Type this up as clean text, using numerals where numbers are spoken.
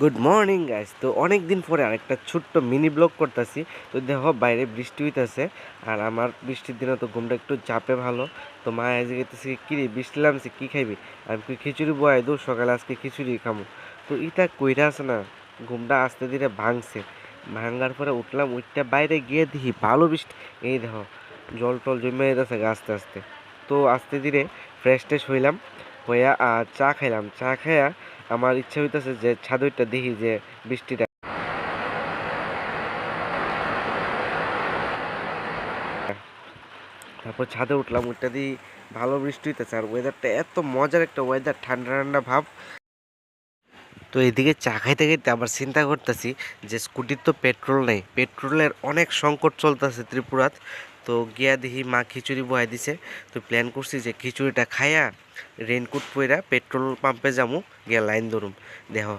Good morning guys. তো অনেক দিন পরে আরেকটা ছোট্ট মিনি ব্লগ করতেছি। তো দেখো বাইরে বৃষ্টি হইতেছে, আর আমার বৃষ্টির দিনে তো ঘুমটা একটু চাপে ভালো। তো মা এসে গেতেছে কি রে বৃষ্টি নামছে কি খাইবি? আমি কই খিচুড়ি বয় দূর, সকালে আজকে খিচুড়ি খামো। তো ইটা কইরা আছে না, ঘুমটা আস্তে ধীরে ভাঙছে। ভাঙার পরে উঠলাম, উঠটা বাইরে গিয়ে দেখি ভালো বৃষ্টি। এই দেখো জল টল জমে যেতেছে আস্তে আস্তে। তো আস্তে ধীরে ফ্রেশ ট্রেশ হইলাম, হইয়া আর চা খাইলাম। চা খাইয়া আমার ইচ্ছা হইতেছে যে ছাদে ওইটা দেখি যে বৃষ্টিটা। তারপর ছাদে উঠলাম, ওইটা দিয়ে ভালো বৃষ্টি হইতেছে, আর ওয়েদারটা এত মজার একটা ওয়েদার, ঠান্ডা ঠান্ডা ভাব। তো এদিকে চা খাইতে খাইতে আবার চিন্তা করতেছি যে স্কুটির তো পেট্রোল নেই, পেট্রোলের অনেক সংকট চলতেছে ত্রিপুরাত। তো গিয়া দেখি মা খিচুড়ি বহাই দিছে। তো প্ল্যান করছি যে খিচুড়িটা খাইয়া রেনকোট পইরা পেট্রোল পাম্পে যামু, গিয়া লাইন ধরুম। দেখো